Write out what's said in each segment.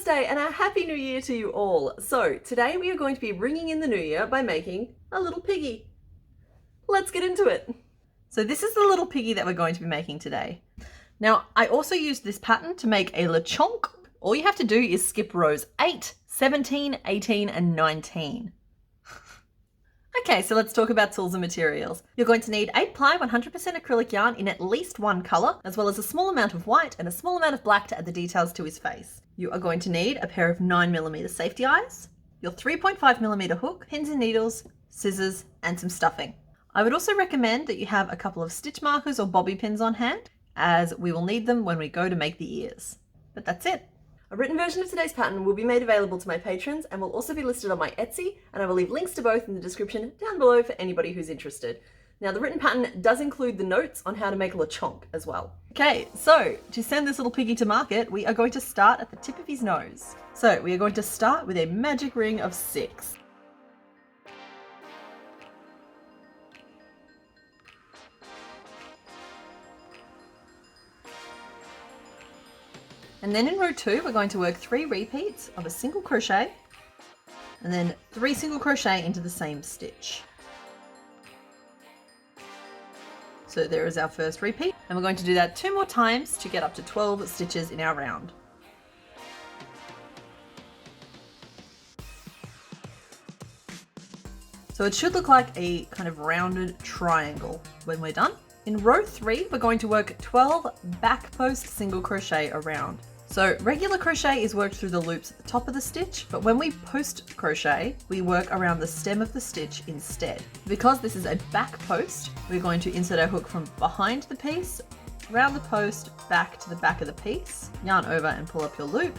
Namaste and a happy new year to you all. So today we are going to be ringing in the new year by making a little piggy. Let's get into it. So this is the little piggy that we're going to be making today. Now I also used this pattern to make a Lechonk. All you have to do is skip rows 8, 17, 18 and 19. Okay, so let's talk about tools and materials. You're going to need 8-ply 100% acrylic yarn in at least one colour, as well as a small amount of white and a small amount of black to add the details to his face. You are going to need a pair of 9mm safety eyes, your 3.5mm hook, pins and needles, scissors, and some stuffing. I would also recommend that you have a couple of stitch markers or bobby pins on hand, as we will need them when we go to make the ears. But that's it. A written version of today's pattern will be made available to my patrons and will also be listed on my Etsy, and I will leave links to both in the description down below for anybody who's interested. Now the written pattern does include the notes on how to make Lechonk as well. Okay, so to send this little piggy to market, we are going to start at the tip of his nose. So we are going to start with a magic ring of 6. And then in row 2, we're going to work 3 repeats of a single crochet and then 3 single crochet into the same stitch. So there is our first repeat, and we're going to do that 2 more times to get up to 12 stitches in our round. So it should look like a kind of rounded triangle when we're done. In row 3, we're going to work 12 back post single crochet around. So regular crochet is worked through the loops at the top of the stitch, but when we post crochet, we work around the stem of the stitch instead. Because this is a back post, we're going to insert our hook from behind the piece, around the post, back to the back of the piece, yarn over and pull up your loop,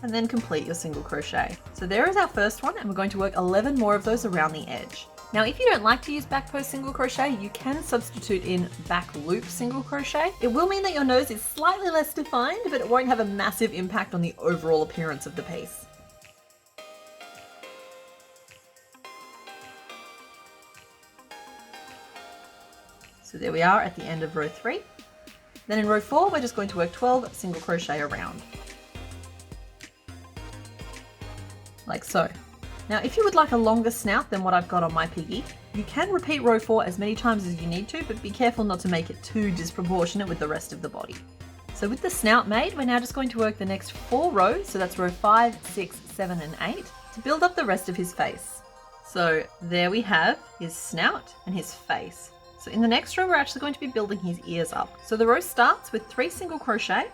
and then complete your single crochet. So there is our first one, and we're going to work 11 more of those around the edge. Now, if you don't like to use back post single crochet, you can substitute in back loop single crochet. It will mean that your nose is slightly less defined, but it won't have a massive impact on the overall appearance of the piece. So there we are at the end of row 3. Then in row 4, we're just going to work 12 single crochet around. Like so. Now, if you would like a longer snout than what I've got on my piggy, you can repeat row 4 as many times as you need to, but be careful not to make it too disproportionate with the rest of the body. So with the snout made, we're now just going to work the next 4 rows, so that's row 5, 6, 7 and 8, to build up the rest of his face. So there we have his snout and his face. So in the next row, we're actually going to be building his ears up. So the row starts with 3 single crochet.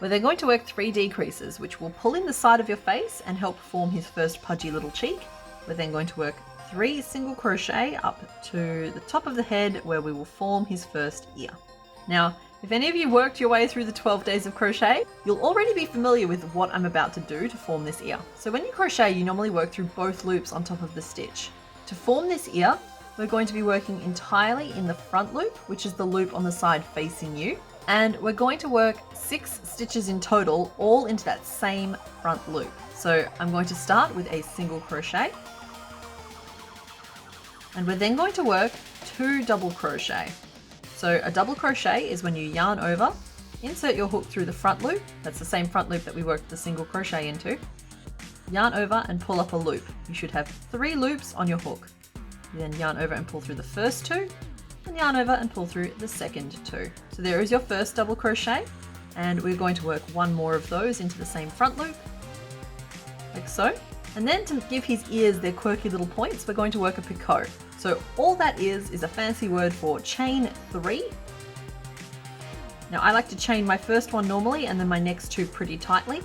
We're then going to work 3 decreases, which will pull in the side of your face and help form his first pudgy little cheek. We're then going to work 3 single crochet up to the top of the head where we will form his first ear. Now, if any of you worked your way through the 12 days of crochet, you'll already be familiar with what I'm about to do to form this ear. So when you crochet, you normally work through both loops on top of the stitch. To form this ear, we're going to be working entirely in the front loop, which is the loop on the side facing you. And we're going to work 6 stitches in total, all into that same front loop. So I'm going to start with a single crochet, and we're then going to work 2 double crochet. So a double crochet is when you yarn over, insert your hook through the front loop, that's the same front loop that we worked the single crochet into, yarn over and pull up a loop. You should have 3 loops on your hook. You then yarn over and pull through the first 2, and yarn over and pull through the second 2. So there is your first double crochet, and we're going to work 1 more of those into the same front loop, like so. And then to give his ears their quirky little points, we're going to work a picot. So all that is a fancy word for chain 3. Now I like to chain my first one normally and then my next 2 pretty tightly.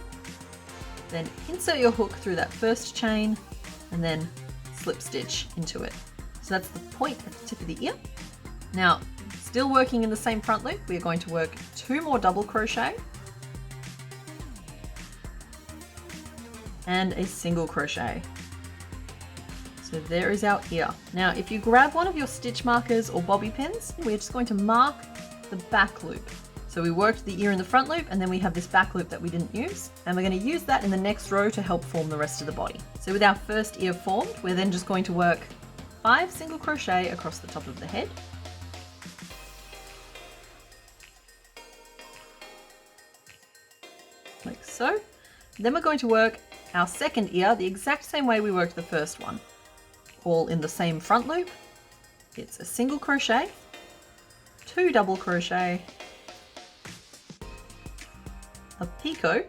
Then insert your hook through that first chain and then slip stitch into it. So that's the point at the tip of the ear. Now, still working in the same front loop, we are going to work 2 more double crochet and a single crochet. So there is our ear. Now, if you grab one of your stitch markers or bobby pins, we're just going to mark the back loop. So we worked the ear in the front loop, and then we have this back loop that we didn't use, and we're going to use that in the next row to help form the rest of the body. So with our first ear formed, we're then just going to work 5 single crochet across the top of the head, like so. Then we're going to work our second ear the exact same way we worked the first one, all in the same front loop. It's a single crochet, 2 double crochet, a picot,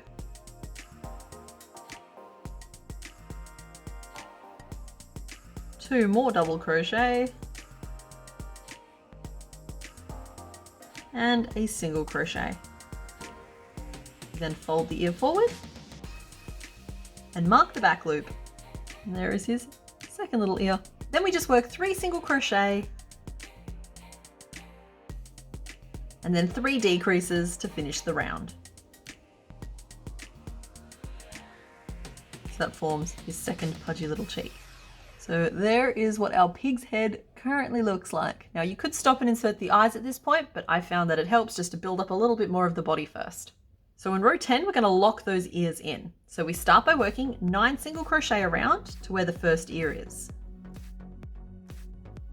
two more double crochet, and a single crochet. Then fold the ear forward and mark the back loop. And there is his second little ear. Then we just work 3 single crochet and then 3 decreases to finish the round. So that forms his second pudgy little cheek. So there is what our pig's head currently looks like. Now you could stop and insert the eyes at this point, but I found that it helps just to build up a little bit more of the body first. So in row 10, we're going to lock those ears in. So we start by working 9 single crochet around to where the first ear is.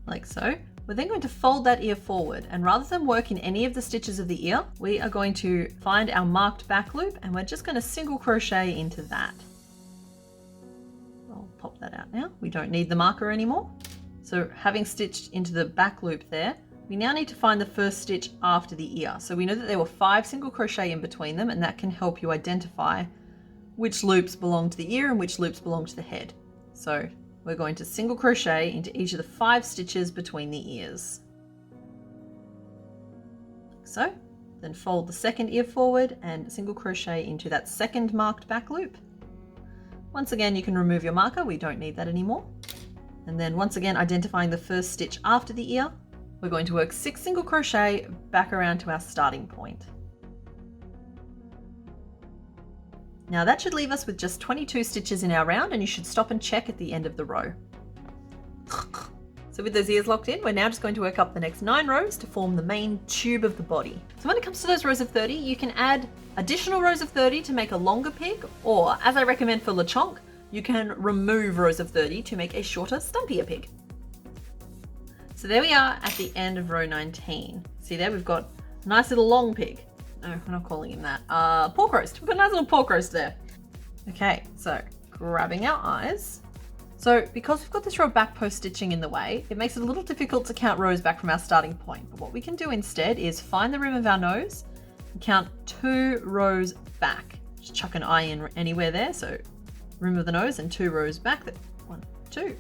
Like so. We're then going to fold that ear forward, and rather than work in any of the stitches of the ear, we are going to find our marked back loop and we're just going to single crochet into that. I'll pop that out now. We don't need the marker anymore. So having stitched into the back loop there, we now need to find the first stitch after the ear. So we know that there were 5 single crochet in between them, and that can help you identify which loops belong to the ear and which loops belong to the head. So we're going to single crochet into each of the 5 stitches between the ears. Like so. Then fold the second ear forward and single crochet into that second marked back loop. Once again, you can remove your marker, we don't need that anymore. And then once again, identifying the first stitch after the ear, we're going to work 6 single crochet back around to our starting point. Now that should leave us with just 22 stitches in our round, and you should stop and check at the end of the row. So with those ears locked in, we're now just going to work up the next 9 rows to form the main tube of the body. So when it comes to those rows of 30, you can add additional rows of 30 to make a longer pig, or as I recommend for Lechonk, you can remove rows of 30 to make a shorter, stumpier pig. So there we are at the end of row 19. See there, we've got a nice little long pig. No, we're not calling him that. Pork roast. We've got a nice little pork roast there. Okay, so grabbing our eyes. So because we've got this row of back post stitching in the way, it makes it a little difficult to count rows back from our starting point. But what we can do instead is find the rim of our nose and count 2 rows back. Just chuck an eye in anywhere there. So rim of the nose and 2 rows back there. 1, 2.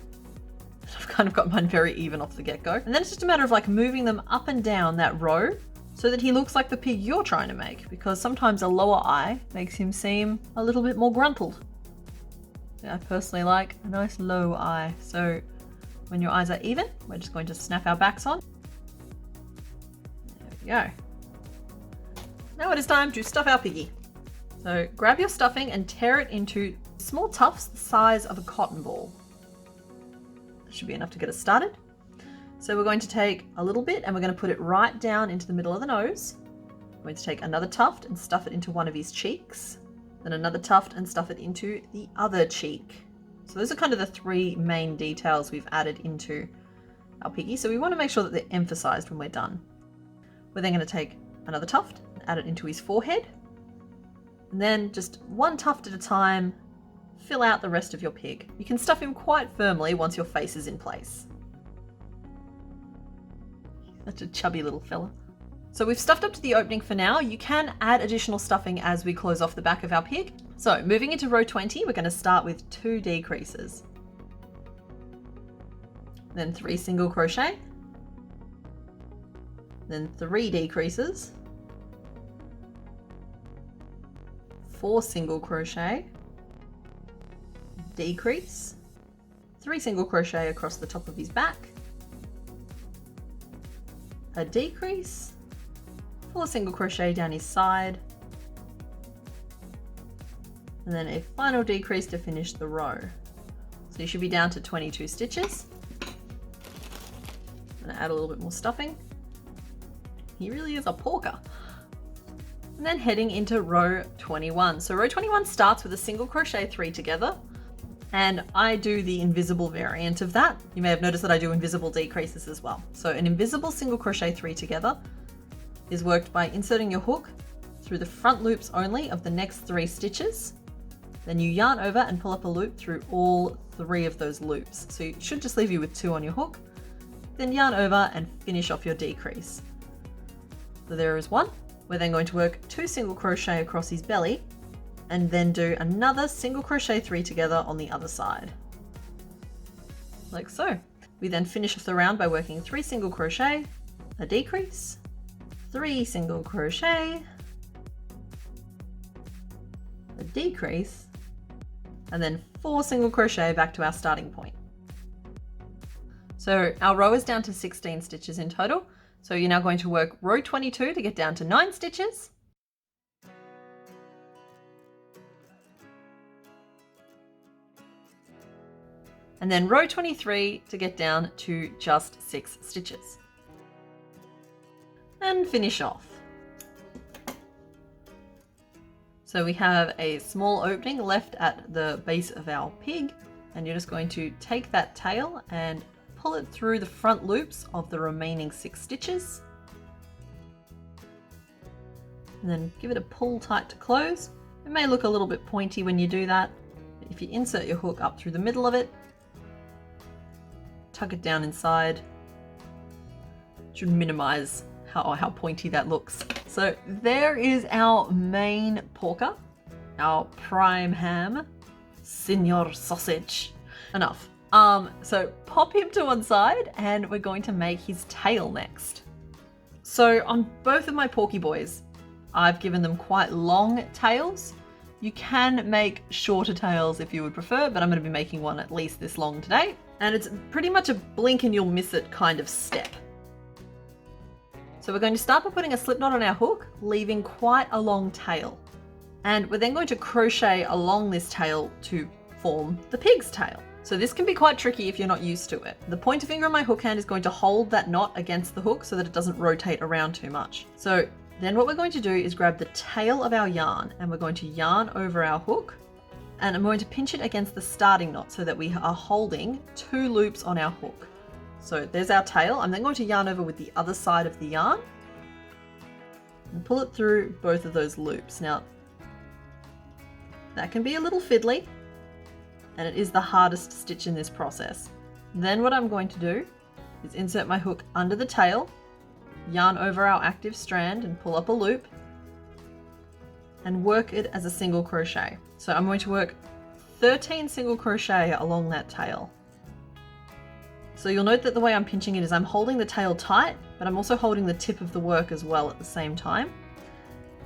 I've kind of got mine very even off the get-go. And then it's just a matter of like moving them up and down that row so that he looks like the pig you're trying to make, because sometimes a lower eye makes him seem a little bit more gruntled. I personally like a nice low eye. So when your eyes are even, we're just going to snap our backs on. There we go. Now it is time to stuff our piggy. So grab your stuffing and tear it into small tufts the size of a cotton ball. That should be enough to get us started. So we're going to take a little bit and we're going to put it right down into the middle of the nose. We're going to take another tuft and stuff it into one of his cheeks. Then another tuft and stuff it into the other cheek. So those are kind of the 3 main details we've added into our piggy. So we want to make sure that they're emphasized when we're done. We're then going to take another tuft and add it into his forehead. And then just 1 tuft at a time, fill out the rest of your pig. You can stuff him quite firmly once your face is in place. Such a chubby little fella. So we've stuffed up to the opening for now. You can add additional stuffing as we close off the back of our pig. So moving into row 20, we're going to start with 2 decreases. Then 3 single crochet. Then 3 decreases. 4 single crochet. Decrease. 3 single crochet across the top of his back. A decrease, 4 single crochet down his side, and then a final decrease to finish the row. So you should be down to 22 stitches. I'm going to add a little bit more stuffing. He really is a porker. And then heading into row 21. So row 21 starts with a single crochet 3 together. And I do the invisible variant of that. You may have noticed that I do invisible decreases as well. So an invisible single crochet 3 together is worked by inserting your hook through the front loops only of the next 3 stitches. Then you yarn over and pull up a loop through all 3 of those loops. So it should just leave you with 2 on your hook. Then yarn over and finish off your decrease. So there is 1. We're then going to work 2 single crochet across his belly and then do another single crochet 3 together on the other side. Like so. We then finish off the round by working 3 single crochet, a decrease, 3 single crochet, a decrease, and then 4 single crochet back to our starting point. So our row is down to 16 stitches in total. So you're now going to work row 22 to get down to 9 stitches. And then row 23 to get down to just 6 stitches. And finish off. So we have a small opening left at the base of our pig, and you're just going to take that tail and pull it through the front loops of the remaining 6 stitches. And then give it a pull tight to close. It may look a little bit pointy when you do that, but if you insert your hook up through the middle of it, tuck it down inside, it should minimize how pointy that looks. So there is our main porker, our prime ham, Senor Sausage. Enough. So pop him to one side and we're going to make his tail next. So on both of my porky boys, I've given them quite long tails. You can make shorter tails if you would prefer, but I'm going to be making one at least this long today. And it's pretty much a blink and you'll miss it kind of step. So we're going to start by putting a slip knot on our hook, leaving quite a long tail. And we're then going to crochet along this tail to form the pig's tail. So this can be quite tricky if you're not used to it. The pointer finger on my hook hand is going to hold that knot against the hook so that it doesn't rotate around too much. So then what we're going to do is grab the tail of our yarn and we're going to yarn over our hook, and I'm going to pinch it against the starting knot so that we are holding 2 loops on our hook. So there's our tail. I'm then going to yarn over with the other side of the yarn and pull it through both of those loops. Now, that can be a little fiddly, and it is the hardest stitch in this process. Then what I'm going to do is insert my hook under the tail, yarn over our active strand and pull up a loop and work it as a single crochet. So I'm going to work 13 single crochet along that tail. So you'll note that the way I'm pinching it is I'm holding the tail tight, but I'm also holding the tip of the work as well at the same time.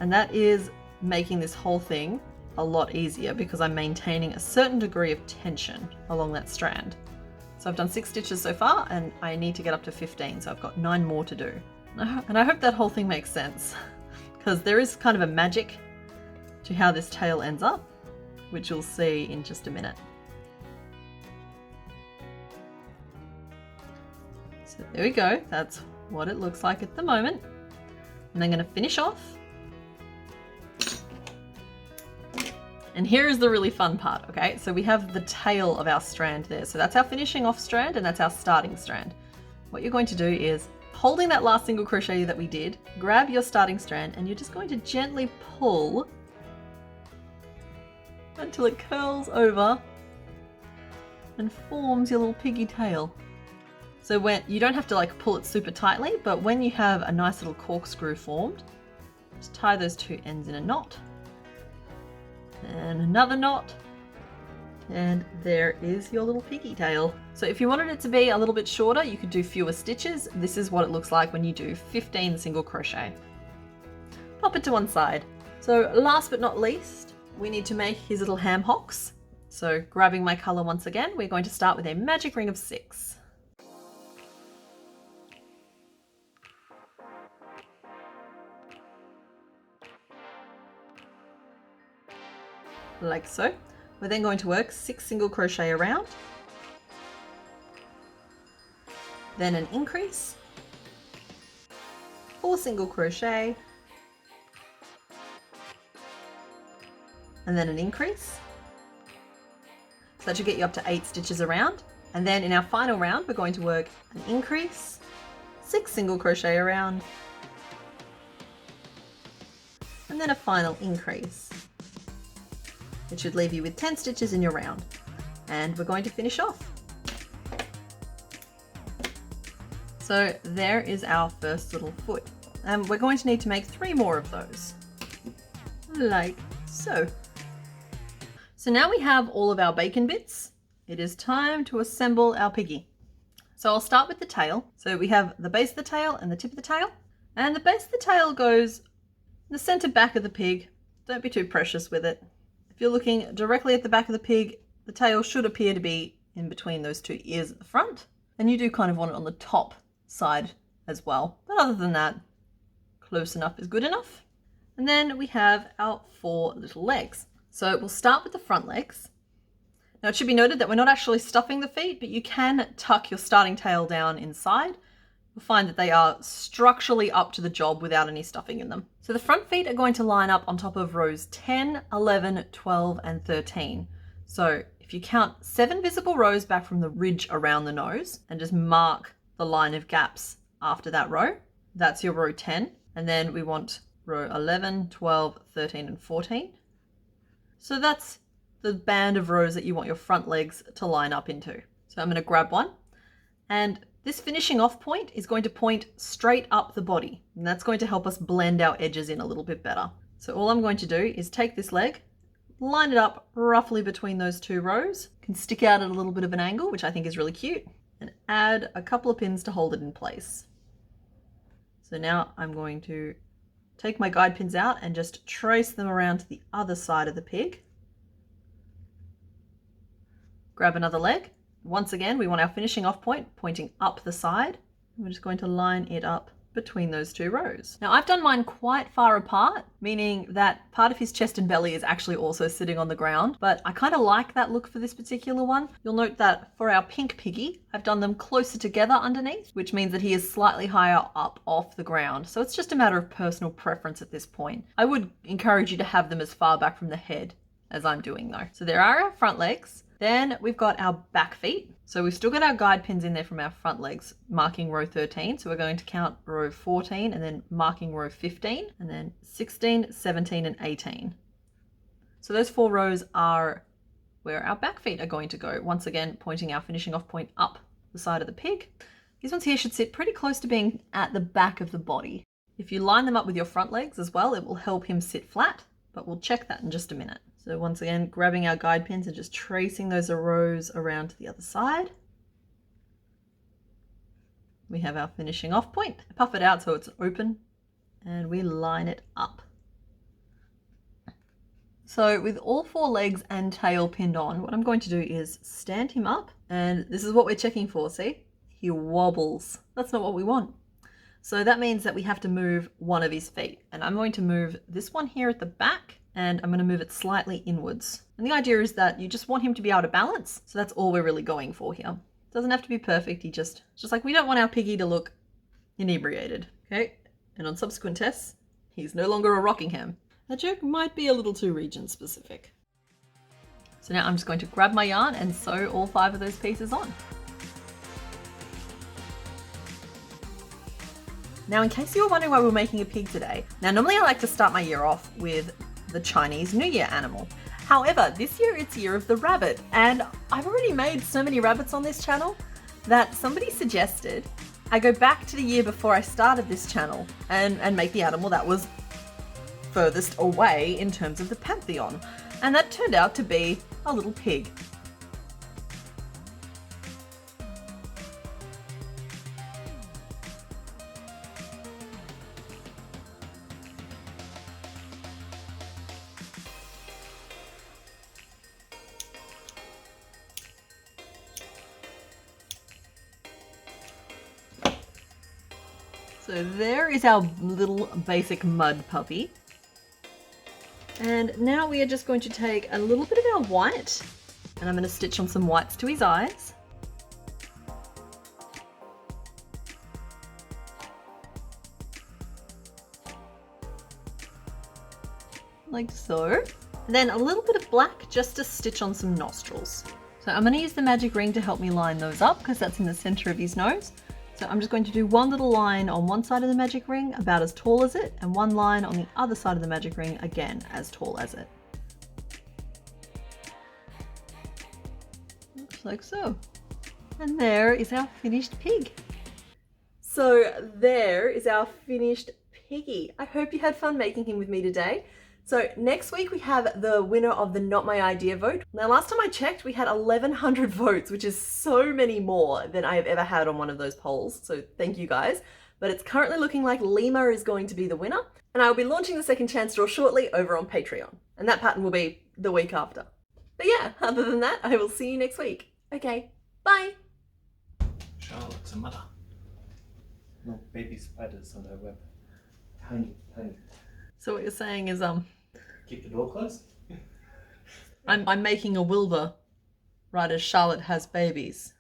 And that is making this whole thing a lot easier because I'm maintaining a certain degree of tension along that strand. So I've done 6 stitches so far and I need to get up to 15, so I've got 9 more to do. And I hope that whole thing makes sense because there is kind of a magic to how this tail ends up, which you'll see in just a minute. So there we go, that's what it looks like at the moment. And I'm going to finish off. And here is the really fun part, okay? So we have the tail of our strand there. So that's our finishing off strand and that's our starting strand. What you're going to do is, holding that last single crochet that we did, grab your starting strand and you're just going to gently pull until it curls over and forms your little piggy tail. So when you don't have to like pull it super tightly, but when you have a nice little corkscrew formed, just tie those 2 ends in a knot and another knot, and there is your little piggy tail. So if you wanted it to be a little bit shorter, you could do fewer stitches. This is what it looks like when you do 15 single crochet. Pop it to one side. So last but not least, we need to make his little ham hocks. So grabbing my color once again, we're going to start with a magic ring of 6. Like so. We're then going to work 6 single crochet around, then an increase, 4 single crochet, and then an increase. So that should get you up to 8 stitches around. And then in our final round, we're going to work an increase, 6 single crochet around, and and then a final increase. It should leave you with 10 stitches in your round. And we're going to finish off. So there is our first little foot. And we're going to need to make 3 more of those. Like so. So now we have all of our bacon bits. It is time to assemble our piggy. So I'll start with the tail. So we have the base of the tail and the tip of the tail. And the base of the tail goes in the center back of the pig. Don't be too precious with it. If you're looking directly at the back of the pig, the tail should appear to be in between those 2 ears at the front. And you do kind of want it on the top side as well. But other than that, close enough is good enough. And then we have our 4 little legs. So we'll start with the front legs. Now it should be noted that we're not actually stuffing the feet, but you can tuck your starting tail down inside. You'll find that they are structurally up to the job without any stuffing in them. So the front feet are going to line up on top of rows 10, 11, 12, and 13. So if you count 7 visible rows back from the ridge around the nose and just mark the line of gaps after that row, that's your row 10. And then we want row 11, 12, 13, and 14. So that's the band of rows that you want your front legs to line up into. So I'm going to grab one, and this finishing off point is going to point straight up the body, and that's going to help us blend our edges in a little bit better. So all I'm going to do is take this leg, line it up roughly between those 2 rows, can stick out at a little bit of an angle, which I think is really cute, and add a couple of pins to hold it in place. So now I'm going to take my guide pins out and just trace them around to the other side of the pig. Grab another leg. Once again, we want our finishing off point pointing up the side. We're just going to line it up between those 2 rows. Now I've done mine quite far apart, meaning that part of his chest and belly is actually also sitting on the ground, but I kind of like that look for this particular one. You'll note that for our pink piggy, I've done them closer together underneath, which means that he is slightly higher up off the ground. So it's just a matter of personal preference at this point. I would encourage you to have them as far back from the head as I'm doing though. So there are our front legs. Then we've got our back feet. So we've still got our guide pins in there from our front legs, marking row 13. So we're going to count row 14 and then marking row 15 and then 16, 17, and 18. So those 4 rows are where our back feet are going to go. Once again, pointing our finishing off point up the side of the pig. These ones here should sit pretty close to being at the back of the body. If you line them up with your front legs as well, it will help him sit flat, but we'll check that in just a minute. So once again, grabbing our guide pins and just tracing those rows around to the other side. We have our finishing off point. Puff it out so it's open and we line it up. So with all 4 legs and tail pinned on, what I'm going to do is stand him up, and this is what we're checking for, see? He wobbles. That's not what we want. So that means that we have to move one of his feet, and I'm going to move this one here at the back, and I'm going to move it slightly inwards. And the idea is that you just want him to be able to balance. So that's all we're really going for here. It doesn't have to be perfect. It's just like we don't want our piggy to look inebriated. Okay. And on subsequent tests, he's no longer a Rockingham. That joke might be a little too region specific. So now I'm just going to grab my yarn and sew all 5 of those pieces on. Now, in case you were wondering why we're making a pig today, now normally I like to start my year off with the Chinese New Year animal. However, this year it's Year of the Rabbit, and I've already made so many rabbits on this channel that somebody suggested I go back to the year before I started this channel and make the animal that was furthest away in terms of the pantheon. And that turned out to be a little pig. So there is our little basic mud puppy. And now we are just going to take a little bit of our white, and I'm going to stitch on some whites to his eyes. Like so. And then a little bit of black just to stitch on some nostrils. So I'm going to use the magic ring to help me line those up because that's in the center of his nose. So I'm just going to do one little line on one side of the magic ring, about as tall as it, and one line on the other side of the magic ring, again, as tall as it. Looks like so. And there is our finished pig. So there is our finished piggy. I hope you had fun making him with me today. So next week we have the winner of the Not My Idea vote. Now last time I checked we had 1,100 votes, which is so many more than I have ever had on one of those polls. So thank you guys. But it's currently looking like Lima is going to be the winner. And I will be launching the second chance draw shortly over on Patreon. And that pattern will be the week after. But yeah, other than that, I will see you next week. Okay, bye. Charlotte's a mother. No baby spiders on her web. Tiny, tiny. So what you're saying is Keep the door closed. I'm making a Wilbur right as Charlotte has babies.